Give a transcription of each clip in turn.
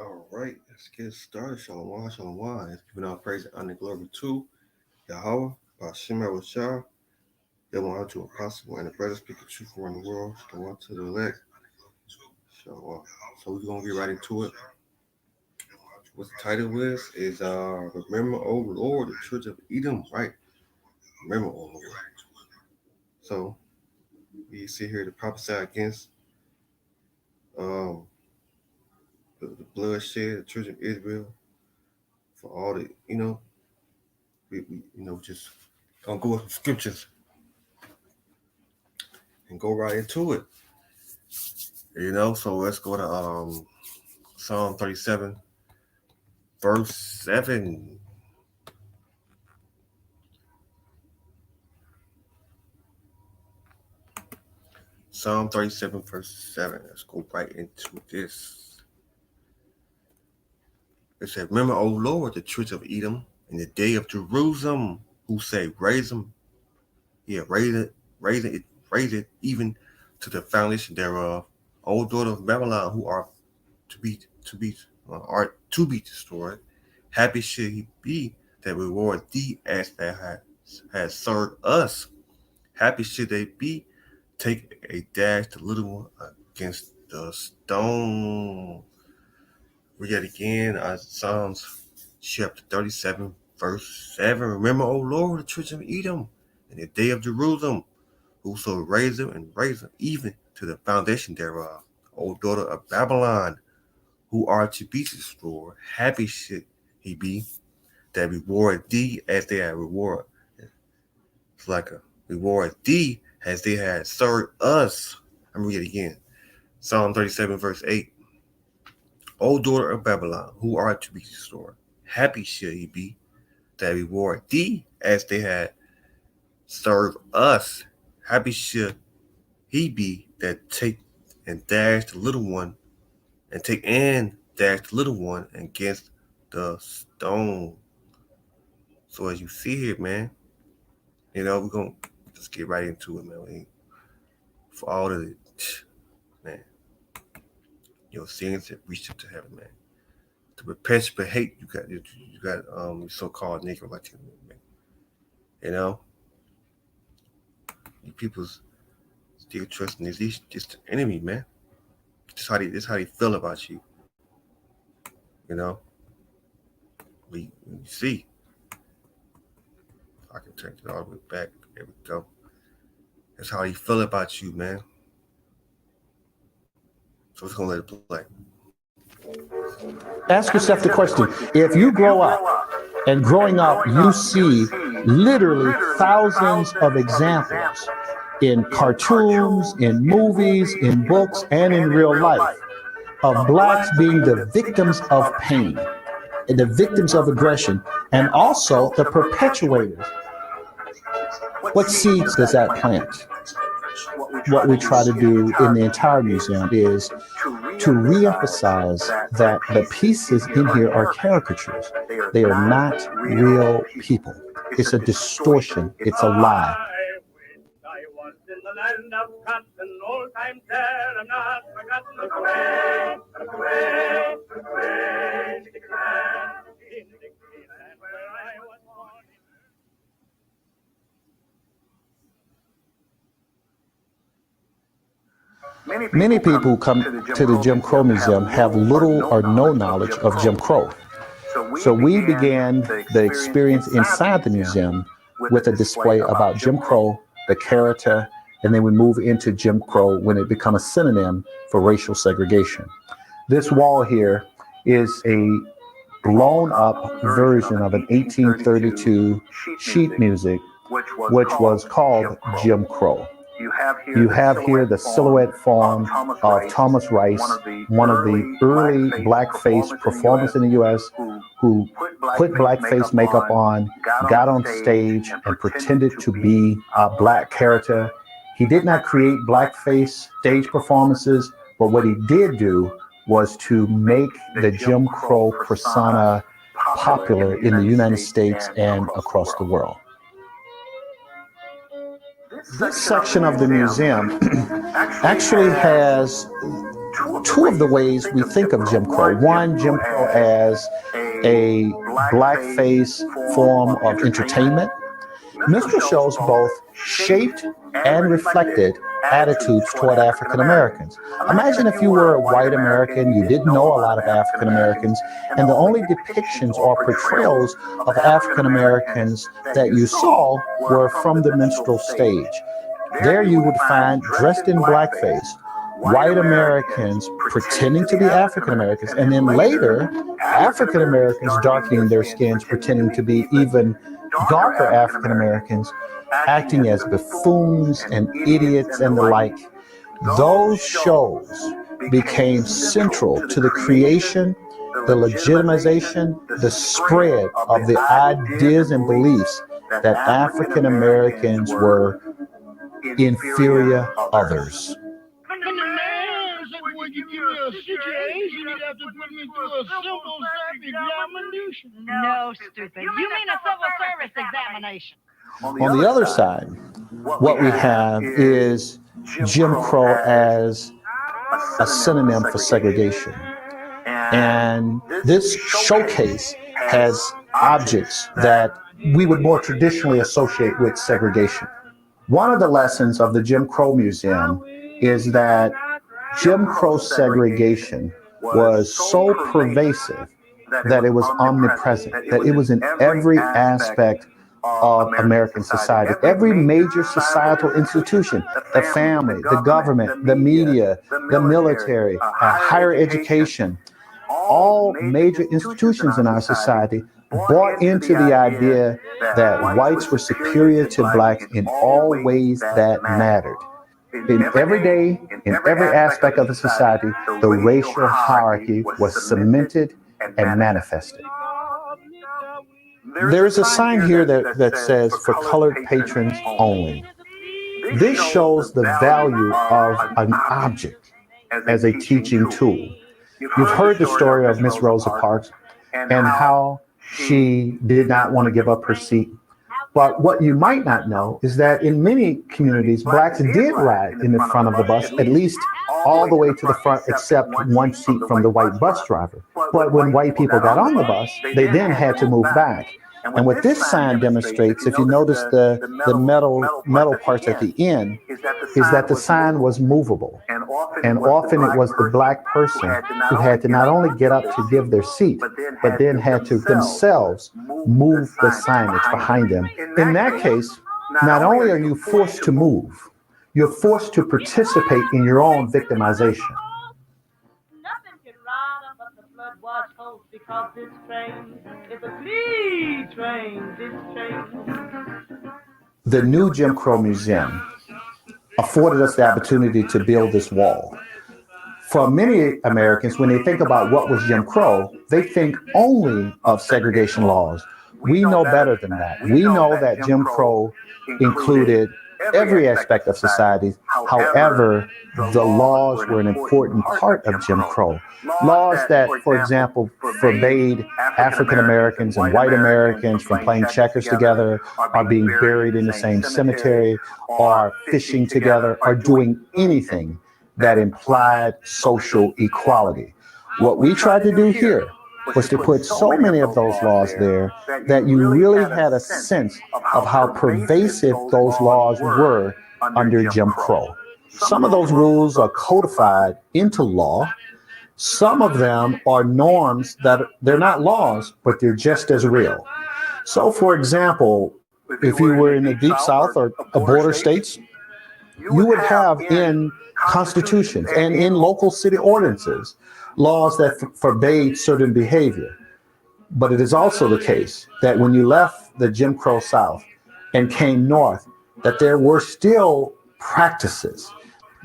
All right, let's get started. Shalom, shalom. Let's give our praise and honor and glory to Yahweh, Bashim Shah, Yahweh to Apostle and the brother speaking truth around the world. Shalom to the elect. Shalom. So we're gonna get right into it. What the title is Remember, O Lord, the Children of Edom, right? Remember, O Lord. So we see here to prophesy against um the bloodshed, the children of Israel, for all the we just gonna go with some scriptures and go right into it. So let's go to Psalm 37, verse 7. Psalm 37, verse 7. Let's go right into this. It said, Remember, O Lord, the children of Edom, in the day of Jerusalem, who say, raise it even to the foundation thereof. O daughter of Babylon, who are to be destroyed. Happy should he be that reward thee as thou has served us. Happy should they be, take a dash the little one against the stone. Read it again, Psalms chapter 37, verse 7. Remember, O Lord, the children of Edom, in the day of Jerusalem, whoso raised them even to the foundation thereof. O daughter of Babylon, who are to be destroyed, happy should he be that reward thee as they had reward. It's like a reward thee as they had served us. I'm read it again. Psalm 37, verse 8. O daughter of Babylon, who are to be destroyed, happy should he be that reward thee as they had served us. Happy should he be that take and dash the little one against the stone. So as you see here, man, we're gonna just get right into it, man. For all the your sins that reached up to heaven, man. To perpetuate hate, you got so-called Negro Latino, man. You people's still trusting this just the enemy, man. This how they feel about you. We see. I can turn it all the way back. There we go. That's how he feel about you, man. So we're gonna let it play. Ask yourself the question: if you grow up and growing up, you see literally thousands of examples in cartoons, in movies, in books, and in real life of blacks being the victims of pain, and the victims of aggression, and also the perpetuators. What seeds does that plant? What we try to do in the entire museum is to reemphasize that the pieces in here are caricatures. They are not real people. It's a distortion. It's a lie. I was in the land of cotton, old times there, I'm not forgotten. The great, land in Dixieland, where I was born. Many people who come to the Jim Crow Museum have little or no knowledge of Jim Crow. So we began the experience inside the museum with a display about Jim Crow, the character, and then we move into Jim Crow when it becomes a synonym for racial segregation. This wall here is a blown up version of an 1832 sheet music, which was called Jim Crow. You have here the silhouette form of Thomas Rice, one of the early blackface performers in the U.S. who put blackface makeup on, got on stage, and pretended to be a black character. He did not create blackface stage performances, but what he did do was to make the Jim Crow persona popular in the United States and across the world. This section of the museum actually has two of the ways we think of Jim Crow. One, Jim Crow as a blackface form of entertainment. Minstrel shows both shaped and reflected attitudes toward African Americans. Imagine if you were a white American, you didn't know a lot of African Americans, and the only depictions or portrayals of African Americans that you saw were from the minstrel stage. There you would find, dressed in blackface, white Americans pretending to be African Americans, and then later, African Americans darkening their skins, pretending to be even darker African Americans, acting as buffoons and idiots and the like. Those shows became central to the creation, the legitimization, the spread of the ideas and beliefs that African Americans were inferior others. Would you give me a situation? You'd have to put me through a civil examination. No, stupid. You mean a civil service examination? On the other side, what we have is Jim Crow as a synonym for segregation. And this showcase has objects that we would more traditionally associate with segregation. One of the lessons of the Jim Crow Museum is that Jim Crow segregation was so pervasive that it was omnipresent, that it was in every aspect of American society. Every major societal institution, the family, the government, the media, the military, higher education, all major institutions in our society bought into the idea that whites were superior to blacks in all ways that mattered. In every day, in every aspect of the society, the racial hierarchy was cemented and manifested. There is a sign here that says, "For colored patrons only." This shows the value of an object as a teaching tool. You've heard the story of Miss Rosa Parks and how she did not want to give up her seat. But what you might not know is that in many communities, blacks did ride in the front of the bus, at least all the way to the front, except one seat from the white bus driver. But when white people got on the bus, they then had to move back. And what this sign demonstrates, if you notice the metal parts at the end, is that the sign was movable. And often it was the black person who had to not only get up to give their seat, but then had to themselves move the signage behind them. In that case, not only are you forced to move, you're forced to participate in your own victimization. Because this train is a clean train, this train. The new Jim Crow Museum afforded us the opportunity to build this wall. For many Americans, when they think about what was Jim Crow, they think only of segregation laws. We know better than that. We know that Jim Crow included every aspect of society. However, the laws were an important part of Jim Crow. Laws that, for example, forbade African Americans and white Americans from playing checkers together, or being buried in the same cemetery, or fishing together, or doing anything that implied social equality. What we tried to do here was to put so many of those laws there that you really had a sense of how pervasive those laws were under Jim Crow. Some of those rules are codified into law. Some of them are norms that they're not laws, but they're just as real. So, for example, if you were in the Deep South or border states, you would have in constitutions and in local city ordinances laws that forbade certain behavior. But it is also the case that when you left the Jim Crow South and came north, that there were still practices.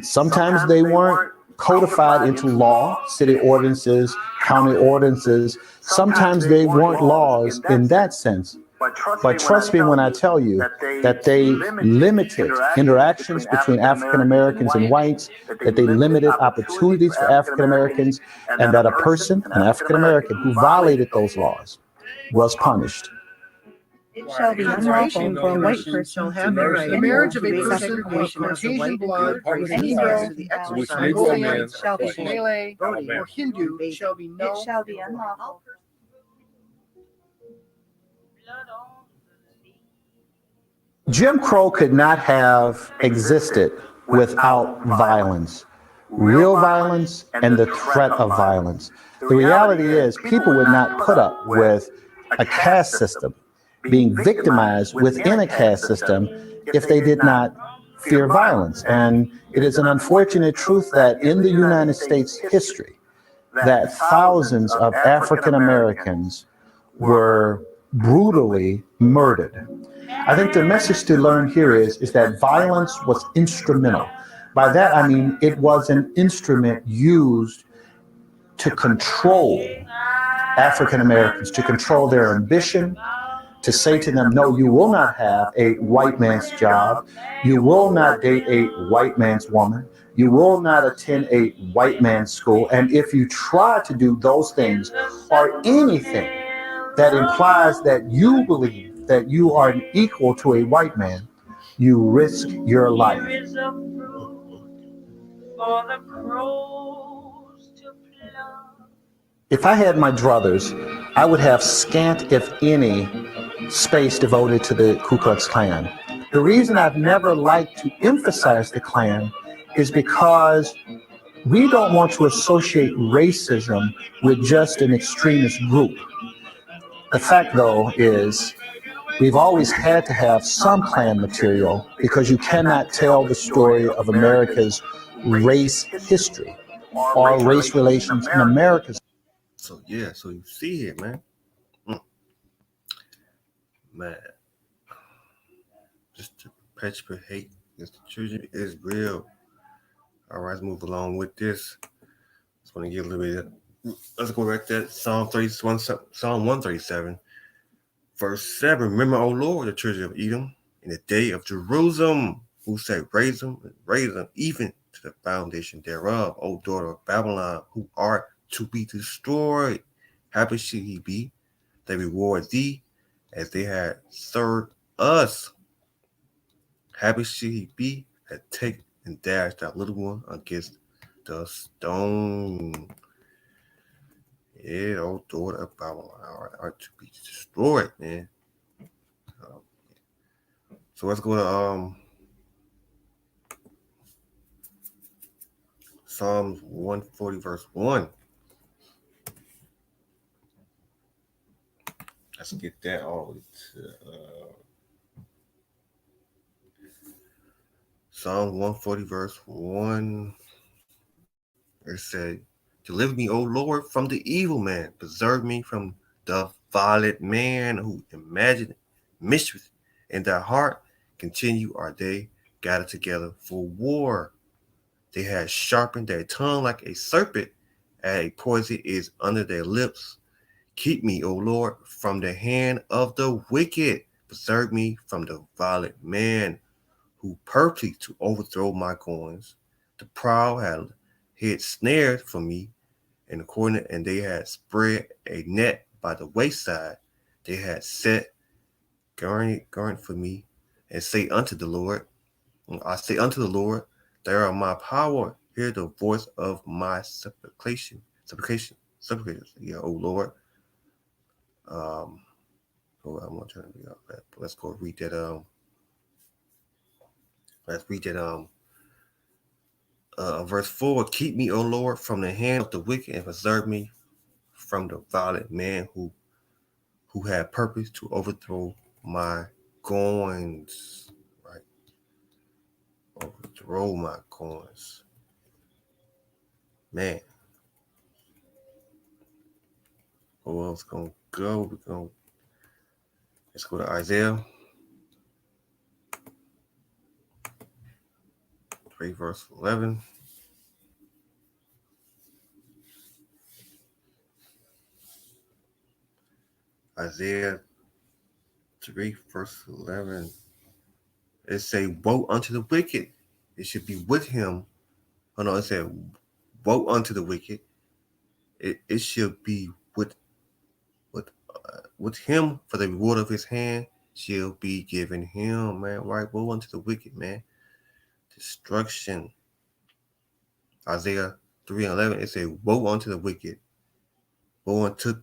Sometimes they weren't codified into law, city ordinances, county ordinances. Sometimes they weren't laws in that sense. But trust me when I tell you that they limited interactions between African Americans and whites, that they limited opportunities for African Americans, and that a person, an African American, who violated those laws was punished. It shall be unlawful for a white person to marry the marriage of a any person of segregation of the Caucasian white blood with any any will to the exercise of Mongolian shall be Malay or Hindu shall be It no. shall be unlawful. Jim Crow could not have existed without violence, real violence, and the threat of violence. The reality is, people would not put up with a caste system, being victimized within a caste system, if they did not fear violence. And it is an unfortunate truth that in the United States history, that thousands of African Americans were brutally murdered. I think the message to learn here is that violence was instrumental. By that, I mean it was an instrument used to control African Americans, to control their ambition, to say to them, no, you will not have a white man's job. You will not date a white man's woman. You will not attend a white man's school. And if you try to do those things or anything that implies that you believe that you are an equal to a white man, you risk your life. If I had my druthers, I would have scant, if any, space devoted to the Ku Klux Klan. The reason I've never liked to emphasize the Klan is because we don't want to associate racism with just an extremist group. The fact, though, is we've always had to have some Klan material because you cannot tell the story of America's race history or race relations in America's. So yeah, so you see here, man. Man, just to perpetuate hate against the children is real. All right, let's move along with this. Just want to get a little bit. Let's go back to Psalm 31, Psalm 137, verse 7. Remember, O Lord, the children of Edom, in the day of Jerusalem, who said, raise them, even to the foundation thereof, O daughter of Babylon, who art to be destroyed. Happy should he be that reward thee as they had served us. Happy should he be that take and dash that little one against the stone. Yeah, oh daughter of Babylon are to be destroyed, man. So let's go to Psalms 140, verse 1. Let's get that all the way to Psalm 140, verse 1. It said, deliver me, O Lord, from the evil man. Preserve me from the violent man who imagined mischief in their heart. Continue are they gathered together for war. They had sharpened their tongue like a serpent, and a poison is under their lips. Keep me, O Lord, from the hand of the wicked. Preserve me from the violent man who purposely to overthrow my goings. The proud had hid snares for me in the corner, and they had spread a net by the wayside. They had set garment for me, and say unto the Lord, I say unto the Lord, there are my power. Hear the voice of my supplication. Yeah, O Lord. I'm not trying to read out that, but let's go read that. Let's read that. Verse 4. Keep me, O Lord, from the hand of the wicked, and preserve me from the violent man who had purpose to overthrow my goings. Right, overthrow my goings. Man, who else gonna go? Let's go to Isaiah 3, verse 11. Isaiah 3, verse 11. It say, woe unto the wicked. It should be with him. Oh no, it said, woe unto the wicked. It should be with him for the reward of his hand. shall be given him, man. Right? Woe unto the wicked, man. Destruction. Isaiah 3:11, it says, woe unto the wicked. Woe unto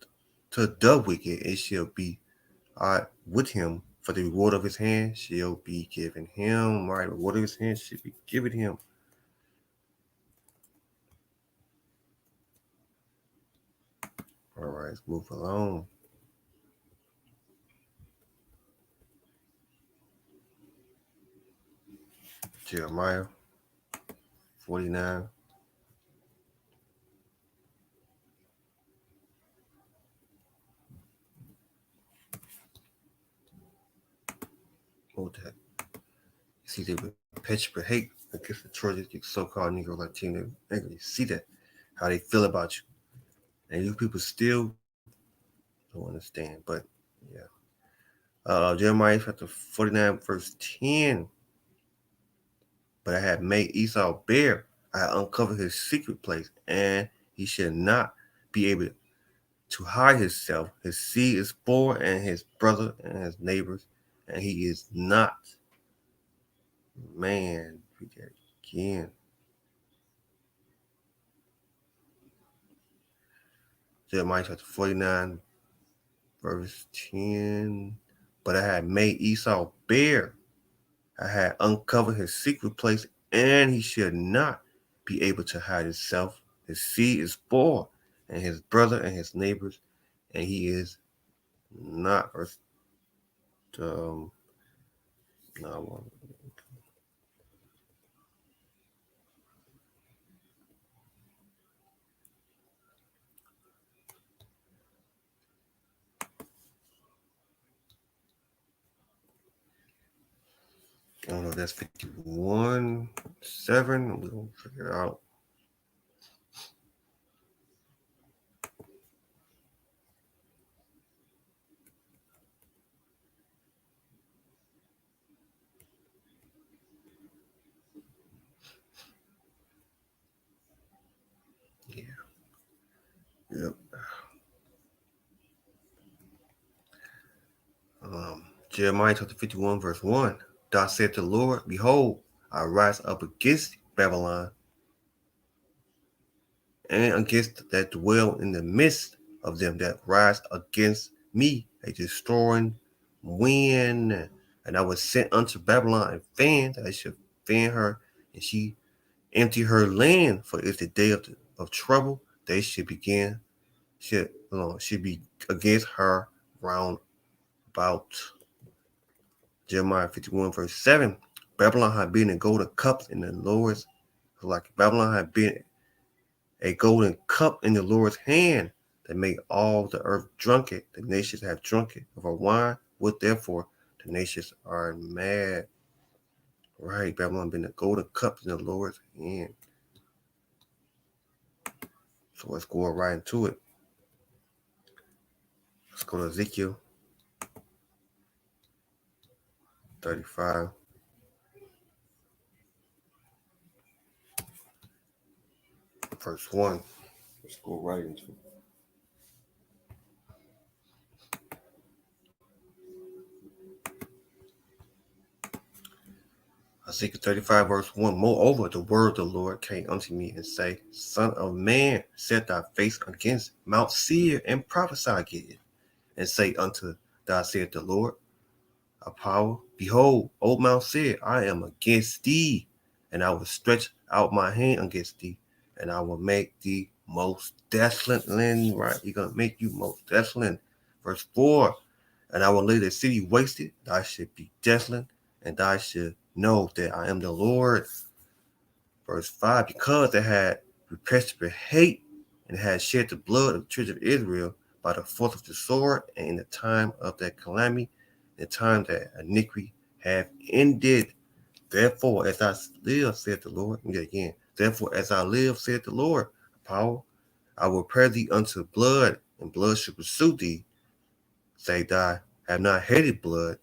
the wicked, it shall be with him, for the reward of his hand shall be given him. Right? The reward of his hand should be given him. All right, let's move along. Jeremiah 49. What that? You see, they perpetuate hate against the churches, the so-called Negro Latino. You see that, how they feel about you. And you people still don't understand. But, yeah. Jeremiah chapter 49, verse 10. But I have made Esau bare. I uncovered his secret place, and he shall not be able to hide himself. His seed is poor, and his brother and his neighbors, and he is not. Man, read that again. Jeremiah chapter 49, verse 10. But I had made Esau bare. I had uncovered his secret place, and he shall not be able to hide himself. His seed is poor, and his brother and his neighbors, and he is not. Verse, no, I don't know if that's 51, 7. We're going to figure it out. Yeah. Yep. Jeremiah chapter 51, verse 1. Thus saith the Lord, behold, I rise up against Babylon and against that dwell in the midst of them that rise against me, a destroying wind. And I was sent unto Babylon and fan, that I should fan her, and she empty her land, for it's the day of trouble. They should begin, should be against her round about. Jeremiah 51, verse 7. Babylon had been a golden cup in the Lord's, like Babylon had been a golden cup in the Lord's hand that made all the earth drunk it. The nations have drunk it of her wine. What therefore the nations are mad. Right, Babylon been a golden cup in the Lord's hand. So let's go right into it. Let's go to Ezekiel 35. Verse 1. Let's go right into it. Ezekiel 35, verse 1. Moreover, the word of the Lord came unto me and say, Son of man, set thy face against Mount Seir and prophesy again, and say unto thou, saith the Lord, a power, behold, O Mount Seir, I am against thee, and I will stretch out my hand against thee, and I will make thee most desolate land. Right, he's gonna make you most desolate. Verse 4. And I will lay the city wasted, thou should be desolate, and thou should know that I am the Lord. Verse 5. Because they had repressed their hate and had shed the blood of the children of Israel by the force of the sword, and in the time of that calamity, the time that iniquity have ended. Therefore, as I live, said the Lord. Again. Therefore, as I live, said the Lord, power, I will prepare thee unto blood, and blood shall pursue thee. Say thou have not hated blood,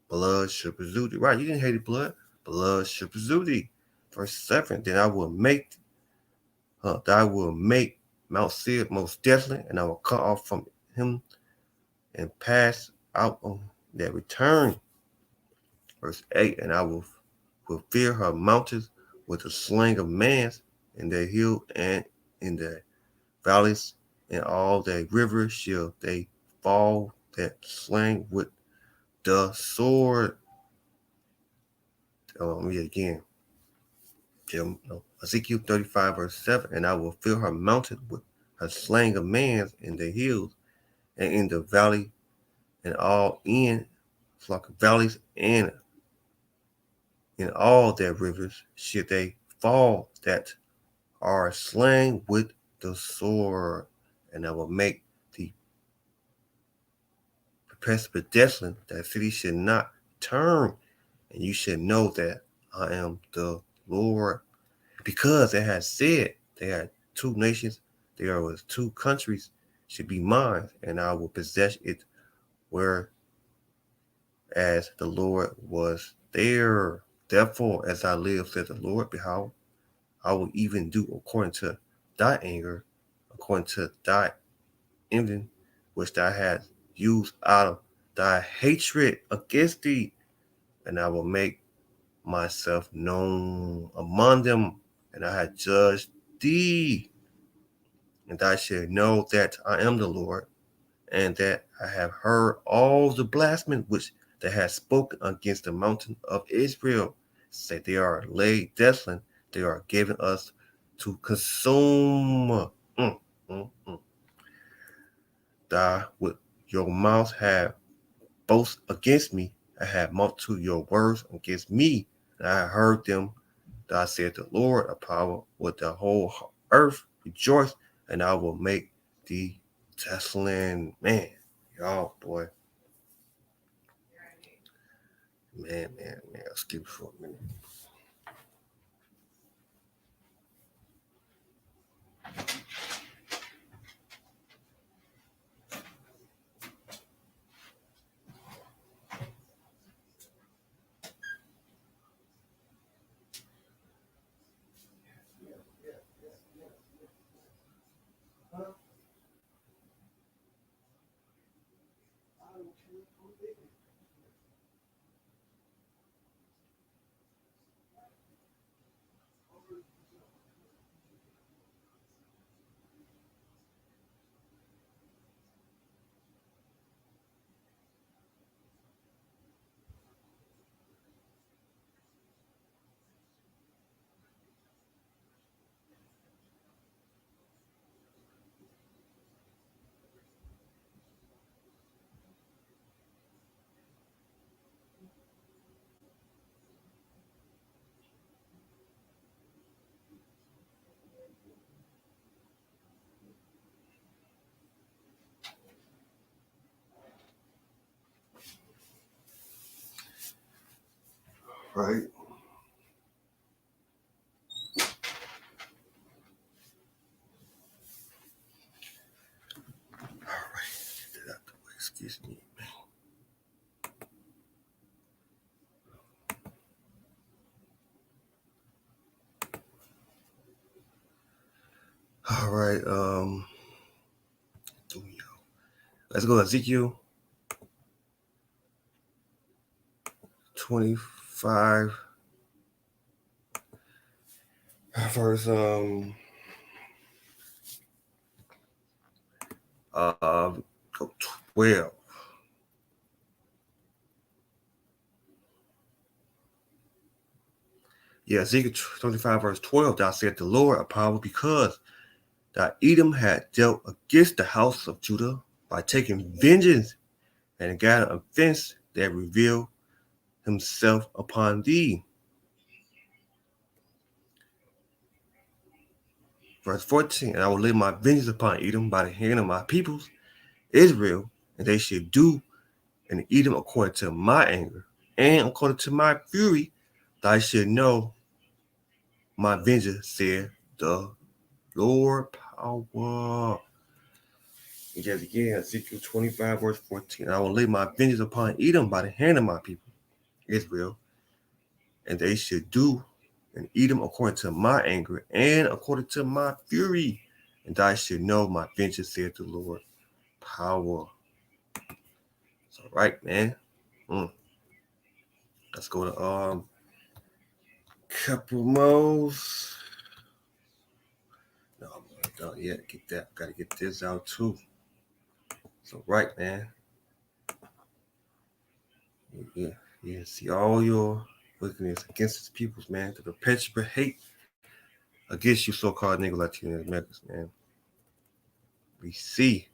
blood shall pursue thee. Right, you didn't hate blood, blood shall pursue thee. Verse 7. Then I will make Mount Seir most desolate, and I will cut off from him and pass out that return. Verse 8, and I will fulfill her mountains with the sling of mans in the hill and in the valleys, and all the rivers shall they fall that slang with the sword. Read again. Ezekiel 35, verse 7, and I will fill her mountain with her slaying of mans in the hills and in the valley and all in like valleys and in all their rivers should they fall that are slain with the sword, and I will make the pedestrian that city should not turn, and you should know that I am the Lord. Because it has said there are two nations, there was two countries should be mine, and I will possess it whereas the Lord was there. Therefore, as I live, said the Lord, behold, I will even do according to thy anger, according to thy envy, which thou hast used out of thy hatred against thee, and I will make myself known among them, and I have judged thee, and thou shalt know that I am the Lord, and that I have heard all the blasphemy which they have spoken against the mountain of Israel. Say they are laid desolate, they are given us to consume. Thou with your mouth have boast against me, I have multitude your words against me, and I have heard them. Thou said the Lord of power with the whole earth rejoice, and I will make thee desolate. Man, y'all, boy. Man. Excuse me for a minute. Right. All right. Get that out the way. Excuse me. All right. Let's go to Ezekiel 25, verse 12. Yeah, Ezekiel 25, verse 12. Thou said the Lord of power, because that Edom had dealt against the house of Judah by taking vengeance and got an offense that revealed himself upon thee. Verse 14, and I will lay my vengeance upon Edom by the hand of my peoples, Israel, and they should do in Edom according to my anger, and according to my fury, thou should know my vengeance, said the Lord power. Yet again, Ezekiel 25, verse 14, I will lay my vengeance upon Edom by the hand of my people, Israel, and they should do in Edom according to my anger and according to my fury, and I should know my vengeance, said the Lord power. It's all right, man. Mm. Let's go to couple more. No, I'm not done yet. Get that. Gotta get this out too. So right, man. Yeah. See all your wickedness against his peoples, man. To perpetuate hate against you, so-called nigga Latino Americans, man. We see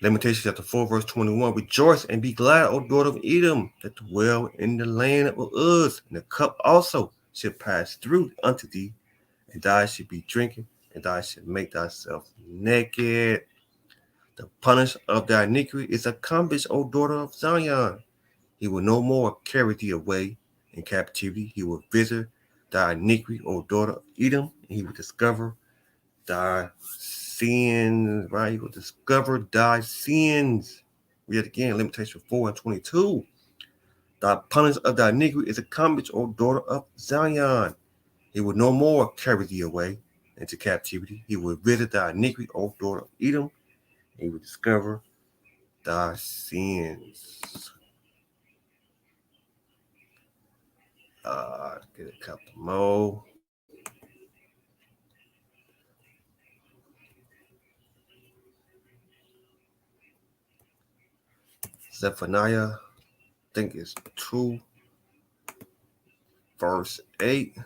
Lamentations chapter 4, verse 21. Rejoice and be glad, O daughter of Edom, that dwell in the land of Uz, and the cup also shall pass through unto thee, and thou shalt be drinking, and thou shalt make thyself naked. The punish of thy iniquity is accomplished, O daughter of Zion. He will no more carry thee away in captivity. He will visit thy iniquity, O daughter of Edom, and he will discover thy sins, right? He will discover thy sins. Read again, Lamentation 4 and 22. Thy punishment of thy iniquity is accomplished, O daughter of Zion. He will no more carry thee away into captivity. He will visit thy iniquity, O daughter of Edom. He will discover thy sins. Get a couple more. Zephaniah, I think it's 2, verse 8.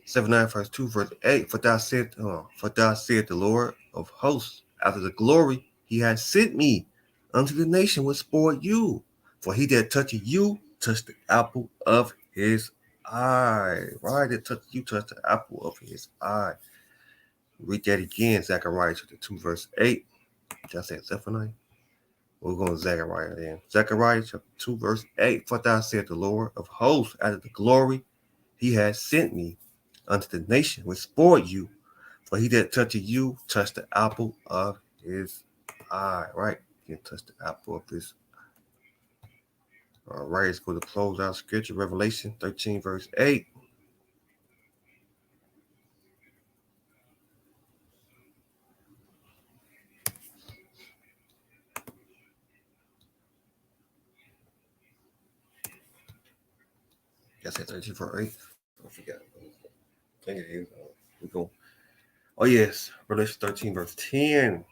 Zephaniah verse 2, verse 8. For thou said the Lord of hosts, after the glory he has sent me unto the nation which spoiled you. For he that toucheth you touched the apple of his eye. Right? That touched you touched the apple of his eye. Read that again, Zechariah chapter 2, verse 8. Did I say Zephaniah? We're going to Zechariah then. Zechariah chapter 2, verse 8. For thou said the Lord of hosts, after the glory he has sent me unto the nation which spoiled you. For he that toucheth you touched the apple of his eye. Right? He touched the apple of his eye. All right, let's go to close out scripture. Revelation 13, verse 8. Yes, 13, verse 8. I forgot. I think it is. We go. Oh, yes. Revelation 13, verse 10.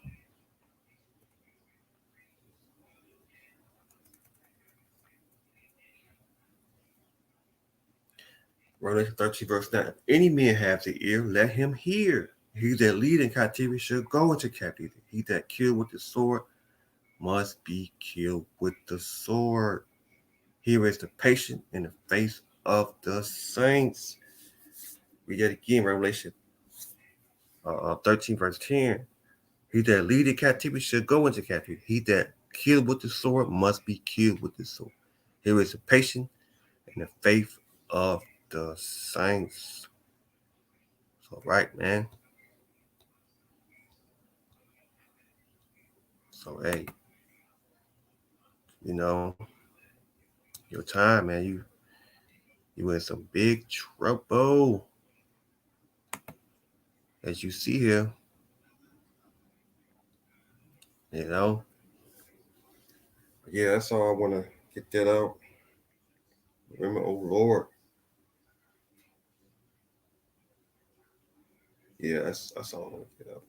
Revelation 13, verse 9. If any man have the ear, let him hear. He that lead in captivity shall go into captivity. He that kill with the sword must be killed with the sword. Here is the patient in the face of the saints. Read that again, Revelation 13, verse 10. He that lead in captivity shall go into captivity. He that kill with the sword must be killed with the sword. Here is the patient in the faith of the saints. So, right, man. So, hey, you know, your time, man, you in some big trouble. As you see here, you know. Yeah, that's all I want to get that out. Remember, oh Lord. Yeah, that's all I want to get out.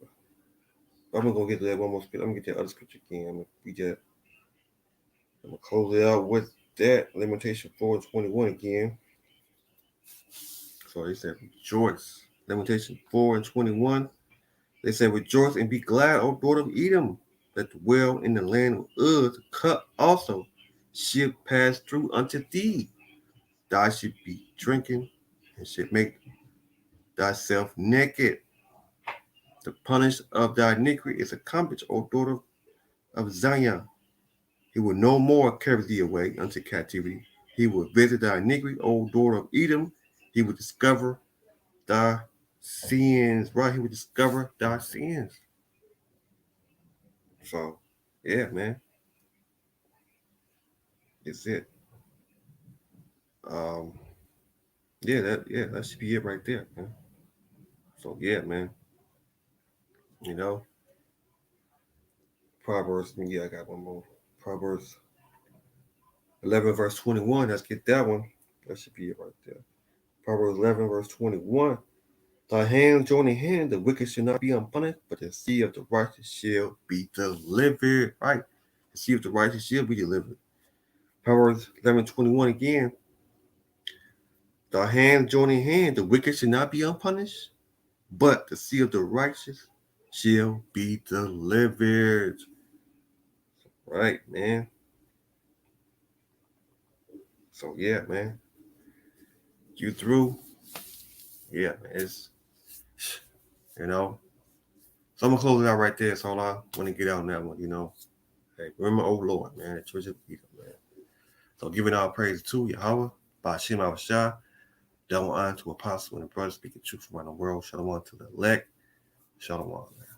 I'm gonna get to that one more scripture. I'm gonna get that other scripture again. I'm gonna close it out with that Lamentation 4 and 21 again. So they said rejoice. Lamentation 4 and 21. They said rejoice and be glad, O daughter of Edom, that dwell in the land of Uz. The cup also shall pass through unto thee. Thou should be drinking and should make thyself naked. The punish of thy iniquity is accomplished, O daughter of Zion. He will no more carry thee away unto captivity. He will visit thy iniquity, O daughter of Edom. He will discover thy sins, right? He will discover thy sins. So, yeah, man, it's it. Um, that should be it right there, man. So yeah, man. You know, Proverbs. Yeah, I got one more. Proverbs 11 verse 21. Let's get that one. That should be it right there. Proverbs 11 verse 21. Thy hand joining hand, the wicked shall not be unpunished, but the seed of the righteous shall be delivered. Right? The seed of the righteous shall be delivered. Proverbs 11:21 again. Thy hand joining hand, the wicked shall not be unpunished, but the seed of the righteous shall be delivered. Right, man. So yeah, man. You through? Yeah, man. It's you know. So I'm gonna close it out right there. That's all I want to get out on that one, you know. Hey, remember, oh Lord, man, the church of Edom, man. So giving all praise to Yahweh, by Shem Shah, double honor to apostle and the brothers speaking truth around the world. Shalom to the elect. Shalom, man.